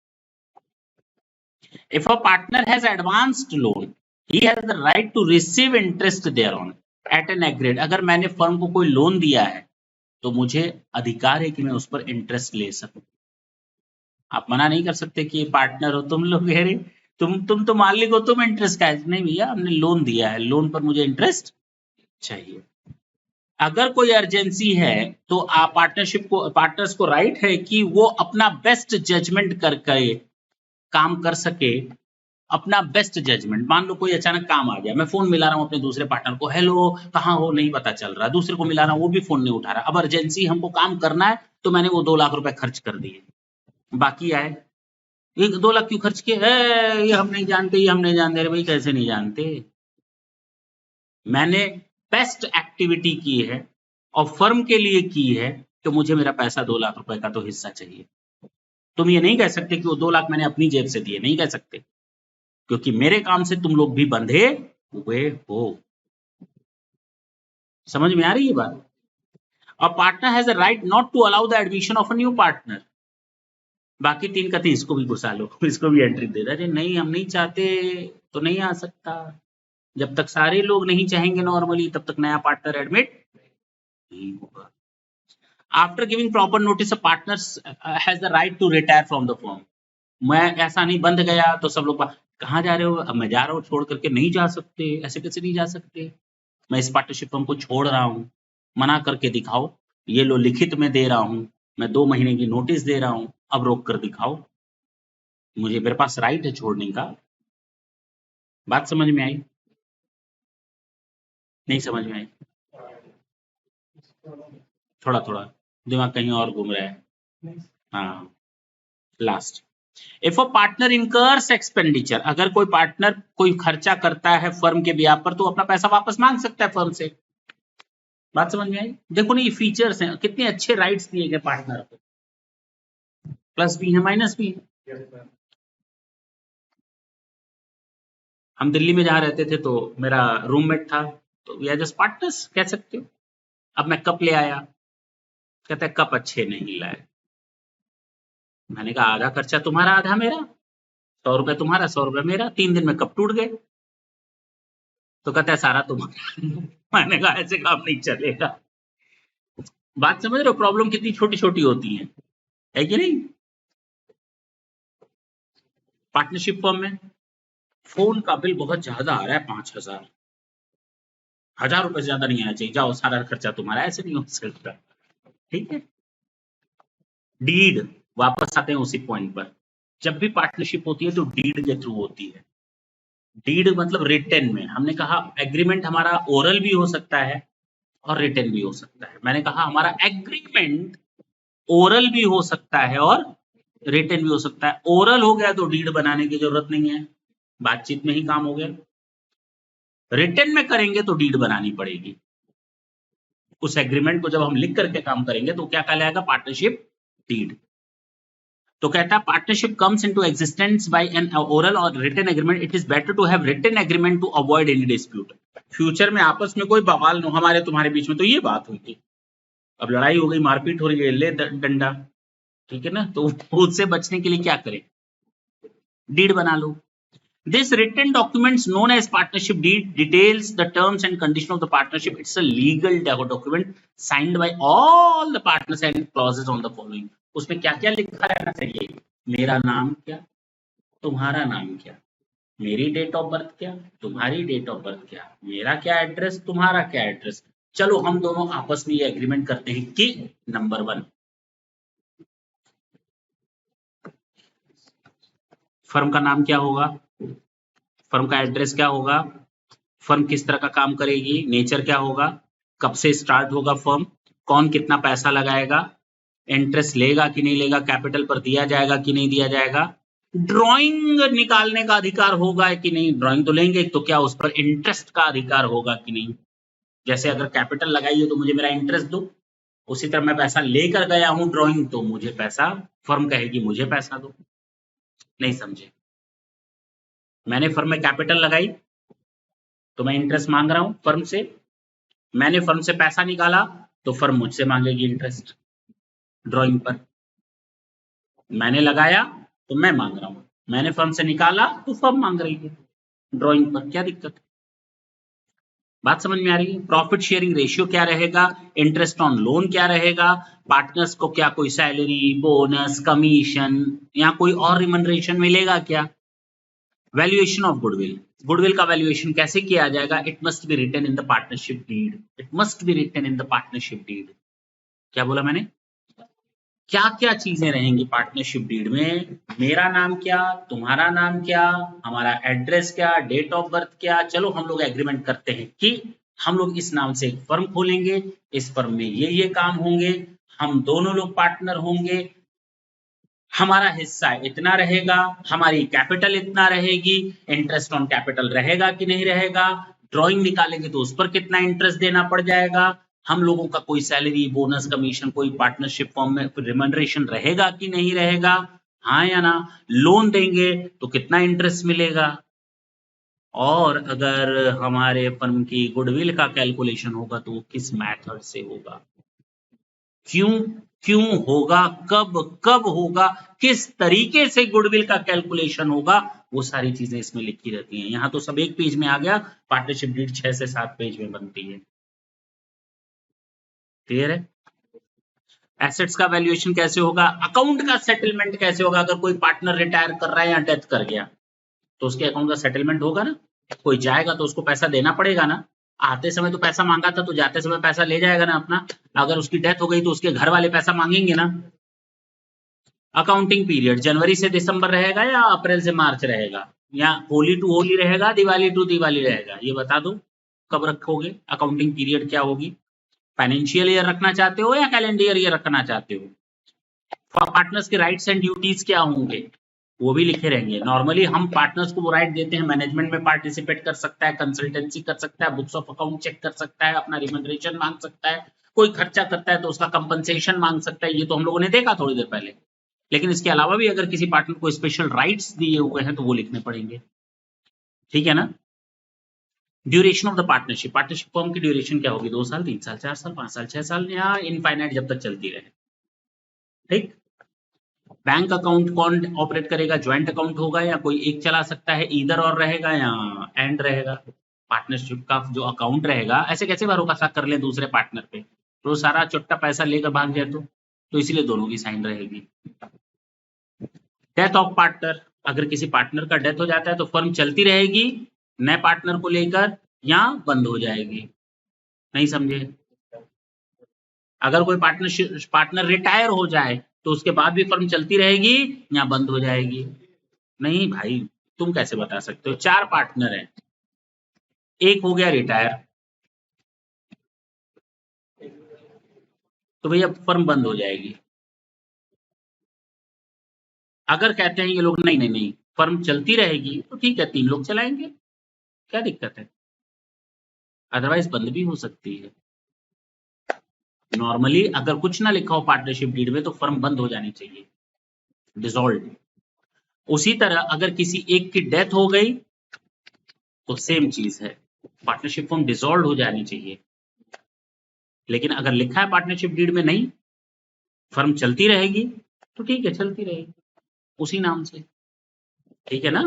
If a partner has advanced loan, he has the right to receive interest thereon at an agreed. अगर मैंने फर्म को कोई लोन दिया है तो मुझे अधिकार है कि मैं उस पर इंटरेस्ट ले सकूं। आप मना नहीं कर सकते कि ये पार्टनर हो तुम लोग, अरे तुम तो मालिक हो, तुम इंटरेस्ट का है। नहीं भैया, हमने लोन दिया है, लोन पर मुझे इंटरेस्ट चाहिए। अगर कोई अर्जेंसी है तो पार्टनर्स को राइट है कि वो अपना बेस्ट जजमेंट करके काम कर सके। अपना बेस्ट जजमेंट, मान लो कोई अचानक काम आ गया, मैं फोन मिला रहा हूं अपने दूसरे पार्टनर को, हेलो कहाँ हो, नहीं पता चल रहा, दूसरे को मिला रहा हूं वो भी फोन नहीं उठा रहा। अब अर्जेंसी, हमको काम करना है, तो मैंने वो 2 लाख रुपए खर्च कर दिए, बाकी आए 1-2 लाख क्यों खर्च किए, ये हम नहीं जानते, ये हम नहीं जानते। अरे भाई कैसे नहीं जानते, मैंने बेस्ट एक्टिविटी की है और फर्म के लिए की है, तो मुझे मेरा पैसा 2 लाख रुपए का तो हिस्सा चाहिए। तुम ये नहीं कह सकते कि वो 2 लाख मैंने अपनी जेब से दिए, नहीं कह सकते, क्योंकि मेरे काम से तुम लोग भी बंधे हुए हो। समझ में आ रही है बात? A partner has a right not to allow the admission of a new partner. बाकी 3 का 3 इसको भी घुसा लो, इसको भी एंट्री दे दे, नहीं हम नहीं चाहते तो नहीं आ सकता। जब तक सारे लोग नहीं चाहेंगे नॉर्मली, तब तक नया पार्टनर एडमिट नहीं होगा। After giving proper notice, a partner has the right to retire from the firm. मैं ऐसा नहीं बंद गया तो सब लोग कहाँ जा रहे हो, अब मैं जा रहा हूँ छोड़ करके, नहीं जा सकते, ऐसे कैसे नहीं जा सकते, मैं इस पार्टनरशिप फर्म को छोड़ रहा हूँ, मना करके दिखाओ, ये लो लिखित में दे रहा हूँ, मैं 2 महीने की नोटिस दे रहा हूँ, अब रोक कर दिखाओ, मुझे मेरे पास राइट है छोड़ने का। बात समझ में आई? नहीं समझ में आई? थोड़ा थोड़ा दिमाग कहीं और घूम रहा है। हाँ, last, if a partner incurs expenditure, अगर कोई पार्टनर कोई खर्चा करता है फर्म के ब्याह पर, तो अपना पैसा वापस मांग सकता है फर्म से। बात समझ में आई? देखो ना, ये फीचर्स हैं, कितने अच्छे राइट्स दिए गए पार्टनर को, प्लस भी है माइनस भी है। हम दिल्ली में जहाँ रहते थे तो मेरा रूममेट था, तो वी आर जस्ट पार्टनर्स कह सकते हो। अब मैं कप ले आया, कहता है कप अच्छे नहीं लाए। मैंने कहा आधा खर्चा तुम्हारा आधा मेरा, 100 रुपए तुम्हारा 100 रुपए मेरा, 3 दिन में कप टूट गए। तो कहता है सारा तुम्हारा। मैंने कहा ऐसे काम नहीं चलेगा। बात समझ रहे हो, प्रॉब्लम कितनी छोटी छोटी होती है कि नहीं? पार्टनरशिप फर्म में फोन का बिल बहुत ज्यादा आ रहा है, 5,000, 1,000 रुपए से ज्यादा नहीं आना चाहिए, जाओ सारा खर्चा तुम्हारा, ऐसे नहीं हो सकता, ठीक है। डीड, वापस आते हैं उसी पॉइंट पर, जब भी पार्टनरशिप होती है तो डीड के थ्रू होती है। डीड मतलब रिटन में, हमने कहा एग्रीमेंट हमारा ओरल भी हो सकता है और रिटन भी हो सकता है। मैंने कहा हमारा एग्रीमेंट ओरल भी हो सकता है और रिटन भी हो सकता है। ओरल हो गया तो डीड बनाने की जरूरत नहीं है, बातचीत में ही काम हो गया। रिटन में करेंगे तो डीड बनानी पड़ेगी। उस एग्रीमेंट को जब हम लिख करके काम करेंगे तो क्या कहलाएगा, पार्टनरशिप डीड। तो कहता है partnership comes into existence by an oral और written agreement, it is better to have written agreement to avoid any dispute. Future में आपस में कोई बवाल न हो हमारे तुम्हारे बीच में, तो ये बात हुई थी, अब लड़ाई हो गई, मारपीट हो रही है, ले डंडा, ठीक है ना, तो उससे बचने के लिए क्या करें, डीड बना लो। This written documents known as partnership deed details the terms and conditions of the partnership. It's a legal document signed by all the partners and clauses on the following. उसमें क्या क्या लिखा रहना चाहिए, मेरा नाम क्या, तुम्हारा नाम क्या, मेरी डेट ऑफ बर्थ क्या, तुम्हारी डेट ऑफ बर्थ क्या, मेरा क्या एड्रेस, तुम्हारा क्या एड्रेस। चलो हम दोनों आपस में ये एग्रीमेंट करते हैं कि नंबर 1, फर्म का नाम क्या होगा, फर्म का एड्रेस क्या होगा, फर्म किस तरह का काम करेगी, नेचर क्या होगा, कब से स्टार्ट होगा फर्म, कौन कितना पैसा लगाएगा, इंटरेस्ट लेगा कि नहीं लेगा, कैपिटल पर दिया जाएगा कि नहीं दिया जाएगा, ड्राइंग निकालने का अधिकार होगा कि नहीं, ड्राइंग तो लेंगे तो क्या उस पर इंटरेस्ट का अधिकार होगा कि नहीं। जैसे अगर कैपिटल लगाई है तो मुझे मेरा इंटरेस्ट दो, उसी तरह मैं पैसा लेकर गया हूं ड्राइंग, तो मुझे पैसा, फर्म कहेगी मुझे पैसा दो। नहीं समझे, मैंने फर्म में कैपिटल लगाई तो मैं इंटरेस्ट मांग रहा हूं फर्म से, मैंने फर्म से पैसा निकाला तो फर्म मुझसे मांगेगी इंटरेस्ट ड्राइंग पर। मैंने लगाया तो मैं मांग रहा हूं, मैंने फर्म से निकाला तो फर्म मांग रही है ड्राइंग पर, क्या दिक्कत है, बात समझ में आ रही है। प्रॉफिट शेयरिंग रेशियो क्या रहेगा, इंटरेस्ट ऑन लोन क्या रहेगा, पार्टनर्स को क्या कोई सैलरी, बोनस, कमीशन या कोई और रिमनरेशन मिलेगा क्या। वैल्यूएशन ऑफ गुडविल, गुडविल का वैल्यूएशन कैसे किया जाएगा, it must be written in the partnership deed, it must be written in the partnership deed. क्या बोला मैंने, क्या क्या चीजें रहेंगी पार्टनरशिप डीड में, मेरा नाम क्या, तुम्हारा नाम क्या, हमारा एड्रेस क्या, डेट ऑफ बर्थ क्या। चलो हम लोग एग्रीमेंट करते हैं कि हम लोग इस नाम से एक फर्म खोलेंगे, इस फर्म में ये काम होंगे, हम दोनों लोग पार्टनर होंगे, हमारा हिस्सा इतना रहेगा, हमारी कैपिटल इतना रहेगी, इंटरेस्ट ऑन कैपिटल रहेगा कि नहीं रहेगा, ड्राइंग निकालेंगे तो उस पर कितना इंटरेस्ट देना पड़ जाएगा, हम लोगों का कोई सैलरी, बोनस, कमीशन, कोई पार्टनरशिप फॉर्म में रिमनरेशन रहेगा कि नहीं रहेगा, हाँ या ना, लोन देंगे तो कितना इंटरेस्ट मिलेगा, और अगर हमारे फर्म की गुडविल का कैलकुलेशन होगा तो किस मेथड से होगा, क्यों होगा, कब कब होगा, किस तरीके से गुडविल का कैलकुलेशन होगा, वो सारी चीजें इसमें लिखी रहती हैं। यहां तो सब एक पेज में आ गया, पार्टनरशिप डीड 6 से 7 पेज में बनती है। क्लियर है। एसेट्स का वैल्यूएशन कैसे होगा, अकाउंट का सेटलमेंट कैसे होगा, अगर कोई पार्टनर रिटायर कर रहा है या डेथ कर गया तो उसके अकाउंट का सेटलमेंट होगा ना, कोई जाएगा तो उसको पैसा देना पड़ेगा ना, आते समय तो पैसा मांगा था तो जाते समय पैसा ले जाएगा ना अपना, अगर उसकी डेथ हो गई तो उसके घर वाले पैसा मांगेंगे ना। अकाउंटिंग पीरियड जनवरी से दिसंबर रहेगा या अप्रैल से मार्च रहेगा, या होली टू होली रहेगा, दिवाली टू दिवाली रहेगा, ये बता दो कब रखोगे, अकाउंटिंग पीरियड क्या होगी, फाइनेंशियल ईयर रखना चाहते हो या कैलेंडर ईयर रखना चाहते हो, पार्टनर्स के राइट्स एंड ड्यूटीज क्या होंगे वो भी लिखे रहेंगे। नॉर्मली हम पार्टनर्स को वो राइट देते हैं, मैनेजमेंट में पार्टिसिपेट कर सकता है, कंसल्टेंसी कर सकता है, बुक्स ऑफ अकाउंट चेक कर सकता है, अपना रिमनरेशन मांग सकता है, कोई खर्चा करता है तो उसका कंपनसेशन मांग सकता है, ये तो हम लोगों ने देखा थोड़ी देर पहले। लेकिन इसके अलावा भी अगर किसी पार्टनर को स्पेशल राइट्स दिए हुए हैं तो वो लिखने पड़ेंगे, ठीक है ना। Duration of the partnership, partnership form की ड्यूरेशन क्या होगी, 2 साल, 3 साल, 4 साल, 5 साल, 6 साल या इनफाइनाइट जब तक चलती रहे, ठीक। बैंक अकाउंट कौन ऑपरेट करेगा, ज्वाइंट अकाउंट होगा या कोई एक चला सकता है, ईदर और रहेगा या एंड रहेगा। पार्टनरशिप का जो अकाउंट रहेगा, ऐसे कैसे भरोसा कर ले दूसरे पार्टनर पे, तो सारा चुट्टा पैसा लेकर भाग जाए तो इसलिए दोनों की साइन रहेगी। डेथ ऑफ पार्टनर, अगर किसी पार्टनर का डेथ हो जाता है तो फर्म चलती रहेगी नए पार्टनर को लेकर या बंद हो जाएगी? नहीं समझे? अगर कोई पार्टनर रिटायर हो जाए तो उसके बाद भी फर्म चलती रहेगी या बंद हो जाएगी? नहीं भाई, तुम कैसे बता सकते हो? 4 पार्टनर हैं, एक हो गया रिटायर, तो भैया फर्म बंद हो जाएगी। अगर कहते हैं ये लोग नहीं नहीं नहीं फर्म चलती रहेगी तो ठीक है, 3 लोग चलाएंगे, क्या दिक्कत है? अदरवाइज बंद भी हो सकती है। नॉर्मली अगर कुछ ना लिखा हो पार्टनरशिप डीड में तो फर्म बंद हो जानी चाहिए, डिसॉल्व। उसी तरह अगर किसी एक की डेथ हो गई तो सेम चीज है, पार्टनरशिप फर्म डिसॉल्व हो जानी चाहिए। लेकिन अगर लिखा है पार्टनरशिप डीड में नहीं, फर्म चलती रहेगी, तो ठीक है, चलती रहेगी उसी नाम से, ठीक है ना?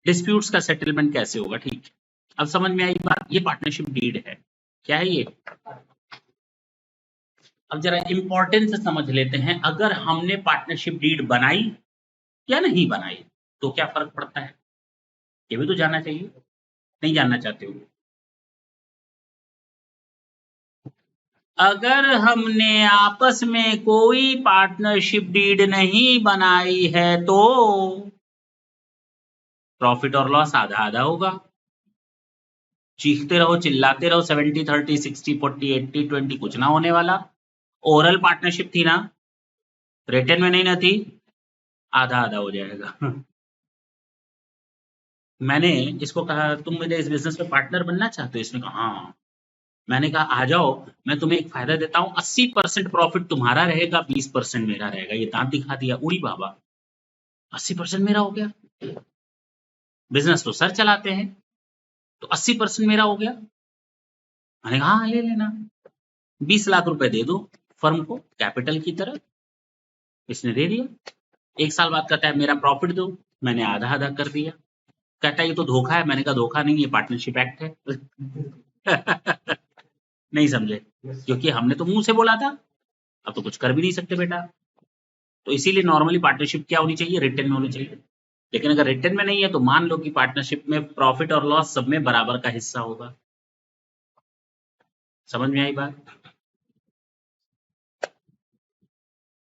डिस्प्यूट्स का सेटलमेंट कैसे होगा? ठीक है, अब समझ में आई बात। ये पार्टनरशिप डीड है, क्या है ये? अब जरा इंपॉर्टेंस से समझ लेते हैं, अगर हमने पार्टनरशिप डीड बनाई या नहीं बनाई तो क्या फर्क पड़ता है, ये भी तो जानना चाहिए। नहीं जानना चाहते हो? अगर हमने आपस में कोई पार्टनरशिप डीड नहीं बनाई है तो प्रॉफिट और लॉस आधा आधा होगा। चीखते रहो, चिल्लाते रहो, 70-30, 60-40, 80-20, कुछ ना होने वाला। ओरल पार्टनरशिप थी ना, रिटर्न में नहीं ना थी, आधा आधा हो जाएगा। मैंने इसको कहा तुम मेरे इस बिजनेस में पार्टनर बनना चाहते हो? इसने कहा हाँ। मैंने कहा आ जाओ, मैं तुम्हें एक फायदा देता हूँ, 80% प्रॉफिट तुम्हारा रहेगा, 20% मेरा रहेगा। ये दांत दिखा दिया, उड़ी बाबा, 80% मेरा हो गया। बिजनेस तो सर चलाते हैं, तो 80% मेरा हो गया। मैंने कहा हाँ ले लेना, 20 लाख रुपए दे दो फर्म को कैपिटल की तरह। इसने दे दिया। 1 साल बाद कहता है मेरा प्रॉफिट दो, मैंने आधा आधा कर दिया। कहता है ये तो धोखा है। मैंने कहा धोखा नहीं, ये पार्टनरशिप एक्ट है। नहीं समझे? क्योंकि हमने तो मुंह से बोला था, अब तो कुछ कर भी नहीं सकते बेटा। तो इसीलिए नॉर्मली पार्टनरशिप क्या होनी चाहिए? रिटर्न में होनी चाहिए। लेकिन अगर रिटर्न में नहीं है तो मान लो कि पार्टनरशिप में प्रॉफिट और लॉस सब में बराबर का हिस्सा होगा। समझ में आई बात?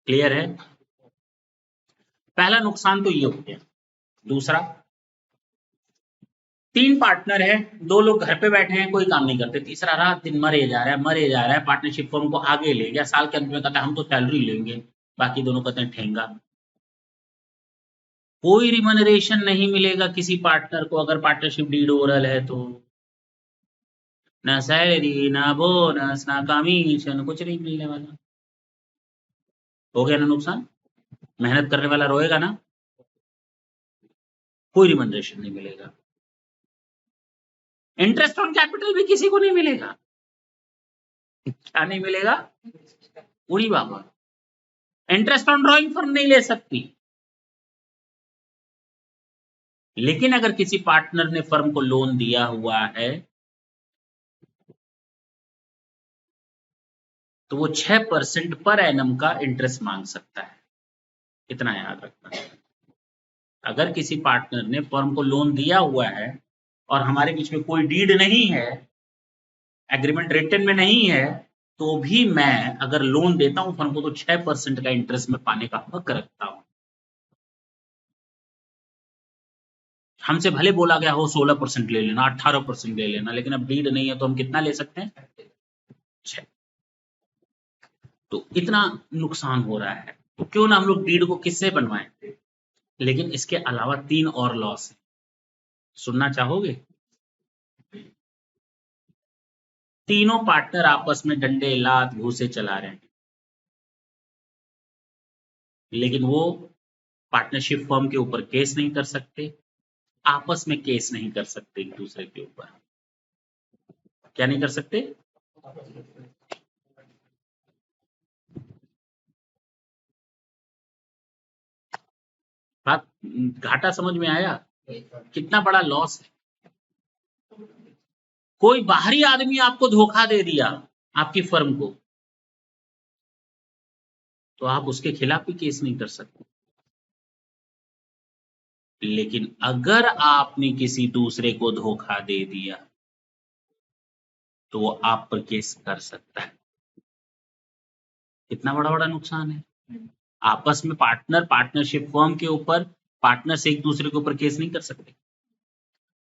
क्लियर है? पहला नुकसान तो ये हो गया। दूसरा, 3 पार्टनर है, 2 लोग घर पे बैठे हैं, कोई काम नहीं करते, तीसरा रात दिन मरे जा रहा है, मरे जा रहा है, पार्टनरशिप फर्म को आगे ले गया, साल के अंत में कहता है हम तो सैलरी लेंगे, बाकी दोनों कहते हैं ठेंगा। कोई रिमनरेशन नहीं मिलेगा किसी पार्टनर को अगर पार्टनरशिप डीड ओरल है तो। ना सैलरी, ना बोनस, ना कमीशन, कुछ नहीं मिलने वाला। हो गया ना नुकसान? मेहनत करने वाला रोएगा ना, कोई रिमनरेशन नहीं मिलेगा। इंटरेस्ट ऑन कैपिटल भी किसी को नहीं मिलेगा। क्या नहीं मिलेगा? उड़ी बाबा। इंटरेस्ट ऑन ड्रॉइंग फर्म नहीं ले सकती। लेकिन अगर किसी पार्टनर ने फर्म को लोन दिया हुआ है तो वो 6% पर एनम का इंटरेस्ट मांग सकता है। इतना याद रखना। अगर किसी पार्टनर ने फर्म को लोन दिया हुआ है और हमारे बीच में कोई डीड नहीं है, एग्रीमेंट रिटन में नहीं है, तो भी मैं अगर लोन देता हूं फर्म को तो 6% का इंटरेस्ट में पाने का हक रखता हूं। हमसे भले बोला गया हो 16% ले लेना, 18% ले लेना, लेकिन अब डीड नहीं है तो हम कितना ले सकते हैं? 6। तो इतना नुकसान हो रहा है, तो क्यों ना हम लोग डीड को किससे बनवाएं? लेकिन इसके अलावा 3 और लॉस है, सुनना चाहोगे? तीनों पार्टनर आपस में डंडे लात घूसे चला रहे हैं, लेकिन वो पार्टनरशिप फर्म के ऊपर केस नहीं कर सकते, आपस में केस नहीं कर सकते एक दूसरे के ऊपर। क्या नहीं कर सकते? बात घाटा समझ में आया? कितना बड़ा लॉस है। कोई बाहरी आदमी आपको धोखा दे दिया, आपकी फर्म को, तो आप उसके खिलाफ भी केस नहीं कर सकते। लेकिन अगर आपने किसी दूसरे को धोखा दे दिया तो वो आप पर केस कर सकता है। कितना बड़ा नुकसान है। आपस में पार्टनरशिप फर्म के ऊपर पार्टनर्स एक दूसरे के ऊपर केस नहीं कर सकते।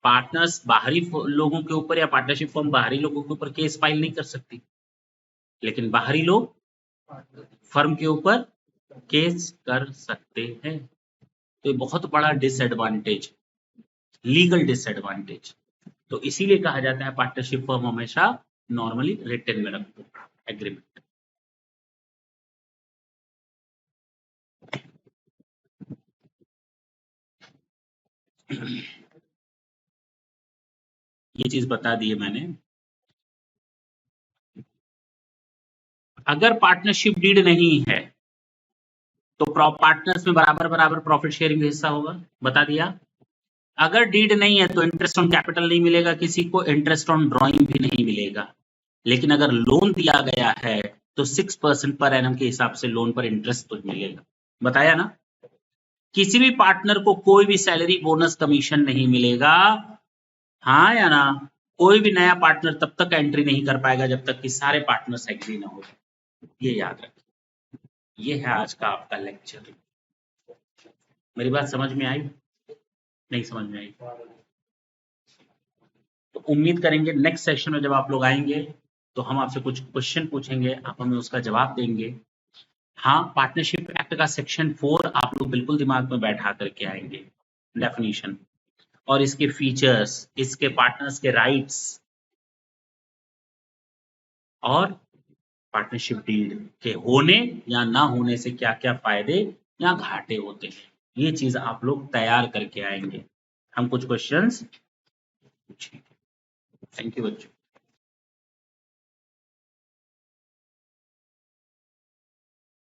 पार्टनर्स बाहरी लोगों के ऊपर या पार्टनरशिप फर्म बाहरी लोगों के ऊपर केस फाइल नहीं कर सकती, लेकिन बाहरी लोग फर्म के ऊपर केस कर सकते हैं। तो ये बहुत बड़ा डिसएडवांटेज, लीगल डिसएडवांटेज। तो इसीलिए कहा जाता है पार्टनरशिप फर्म हमेशा नॉर्मली रिटन में रखो एग्रीमेंट। ये चीज बता दी है मैंने। अगर पार्टनरशिप डीड नहीं है तो पार्टनर्स में बराबर बराबर प्रॉफिट शेयरिंग हिस्सा होगा, बता दिया। अगर डीड नहीं है तो इंटरेस्ट ऑन कैपिटल नहीं मिलेगा किसी को, इंटरेस्ट ऑन ड्रॉइंग भी नहीं मिलेगा। लेकिन अगर लोन दिया गया है तो 6% पर एनम के हिसाब से लोन पर इंटरेस्ट तो मिलेगा, बताया ना। किसी भी पार्टनर को कोई भी सैलरी बोनस कमीशन नहीं मिलेगा, हाँ या ना। कोई भी नया पार्टनर तब तक एंट्री नहीं कर पाएगा जब तक कि सारे पार्टनर्स एग्री ना हो, ये याद रखिए। ये है आज का आपका लेक्चर। मेरी बात समझ में आई? नहीं समझ में आई तो उम्मीद करेंगे नेक्स्ट सेशन में जब आप लोग आएंगे तो हम आपसे कुछ क्वेश्चन पूछेंगे, आप हमें उसका जवाब देंगे। हाँ, पार्टनरशिप एक्ट का सेक्शन 4 आप लोग बिल्कुल दिमाग में बैठा करके आएंगे, डेफिनेशन और इसके फीचर्स, इसके पार्टनर्स के राइट्स और पार्टनरशिप डीड के होने या ना होने से क्या क्या फायदे या घाटे होते हैं, ये चीज आप लोग तैयार करके आएंगे। हम कुछ क्वेश्चंस पूछेंगे। थैंक यू बच्चों।